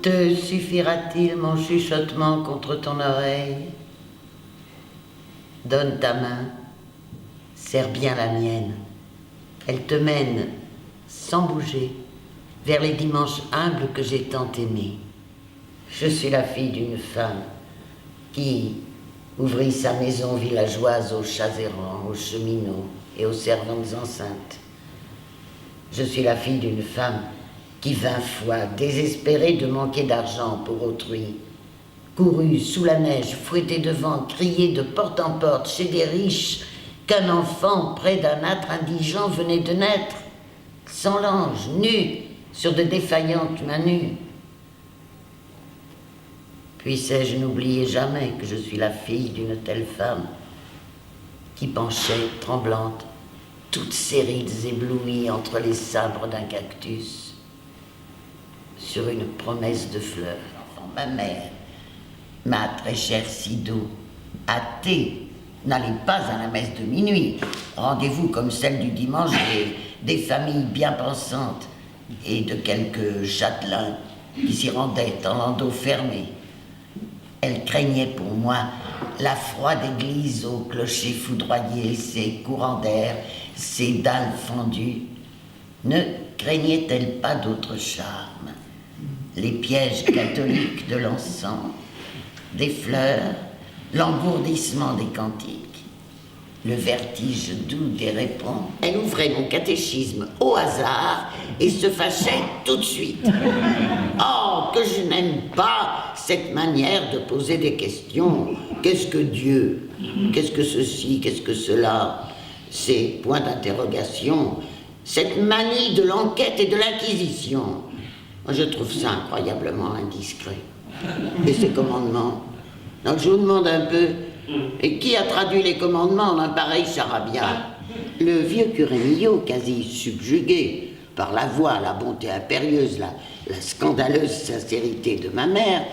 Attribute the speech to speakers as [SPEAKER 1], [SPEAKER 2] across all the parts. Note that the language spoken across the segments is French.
[SPEAKER 1] Te suffira-t-il mon chuchotement contre ton oreille? Donne ta main, serre bien la mienne. Elle te mène, sans bouger, vers les dimanches humbles que j'ai tant aimés. Je suis la fille d'une femme qui ouvrit sa maison villageoise aux chats errants, aux cheminots et aux servantes enceintes. Je suis la fille d'une femme qui 20 fois, désespérée de manquer d'argent pour autrui, courut sous la neige, fouettée de vent, criait de porte en porte chez des riches qu'un enfant près d'un âtre indigent venait de naître, sans l'ange, nu, sur de défaillantes mains nues. Puissais-je n'oublier jamais que je suis la fille d'une telle femme qui penchait, tremblante, toutes ses rides éblouies entre les sabres d'un cactus, sur une promesse de fleurs. Enfin, ma mère, ma très chère Sido, athée, n'allez pas à la messe de minuit. Rendez-vous comme celle du dimanche des familles bien pensantes et de quelques châtelains qui s'y rendaient en landau fermé. Elle craignait pour moi la froide église aux clochers foudroyés, ses courants d'air, ses dalles fendues. Ne craignait-elle pas d'autre charme? Les pièges catholiques de l'encens, des fleurs, l'engourdissement des cantiques, le vertige doux des réponses. Elle ouvrait mon catéchisme au hasard et se fâchait tout de suite. Oh, que je n'aime pas cette manière de poser des questions. Qu'est-ce que Dieu? Qu'est-ce que ceci? Qu'est-ce que cela? Ces points d'interrogation, cette manie de l'enquête et de l'inquisition. Moi, je trouve ça incroyablement indiscret. Et ces commandements? Donc je vous demande un peu, et qui a traduit les commandements en un pareil charabia? Le vieux curé Millot, quasi subjugué par la voix, la bonté impérieuse, la scandaleuse sincérité de ma mère,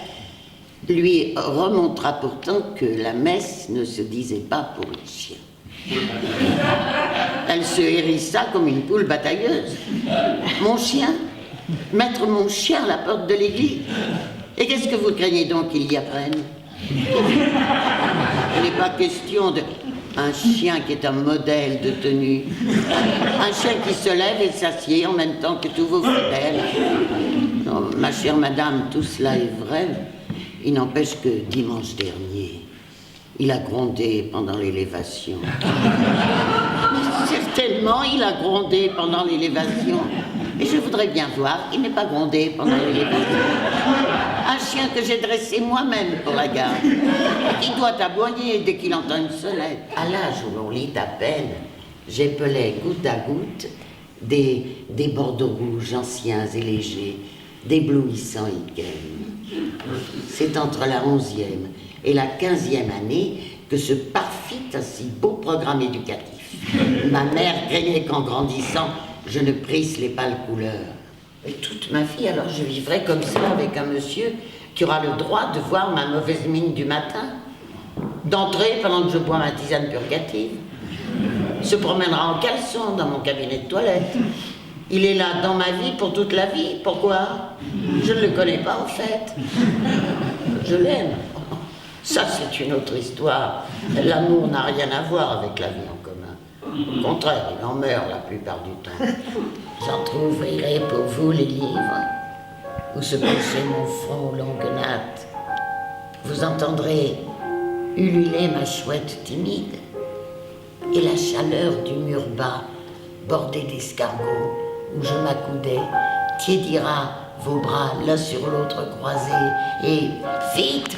[SPEAKER 1] lui remontra pourtant que la messe ne se disait pas pour les chiens. Elle se hérissa comme une poule batailleuse. Mon chien? Mettre mon chien à la porte de l'église? Et qu'est-ce que vous craignez donc qu'il y apprenne? Il n'est pas question d'un chien qui est un modèle de tenue. Un chien qui se lève et s'assied en même temps que tous vos fidèles. Non, ma chère madame, tout cela est vrai. Il n'empêche que dimanche dernier, il a grondé pendant l'élévation. Certainement, il a grondé pendant l'élévation. Et je voudrais bien voir qu'il n'ait pas grondé pendant l'élévation. Un chien que j'ai dressé moi-même pour la garde. Il doit aboyer dès qu'il entend une sonnette. À l'âge où l'on lit à peine, j'épelais goutte à goutte des bordeaux rouges anciens et légers, d'éblouissants icônes. C'est entre la 11e et la 15e année que se parfit un si beau programme éducatif. Ma mère craignait qu'en grandissant, je ne prisse les pâles couleurs. Et toute ma vie, alors je vivrai comme ça avec un monsieur qui aura le droit de voir ma mauvaise mine du matin, d'entrer pendant que je bois ma tisane purgative, se promènera en caleçon dans mon cabinet de toilette. Il est là dans ma vie pour toute la vie. Pourquoi? Je ne le connais pas en fait. Je l'aime. Ça, c'est une autre histoire. L'amour n'a rien à voir avec la vie en commun. Au contraire, il en meurt la plupart du temps. J'entr'ouvrirai pour vous les livres où se couchait mon front aux longues nattes. Vous entendrez ululer ma chouette timide et la chaleur du mur bas bordé d'escargots où je m'accoudais tiédira vos bras l'un sur l'autre croisés et vite!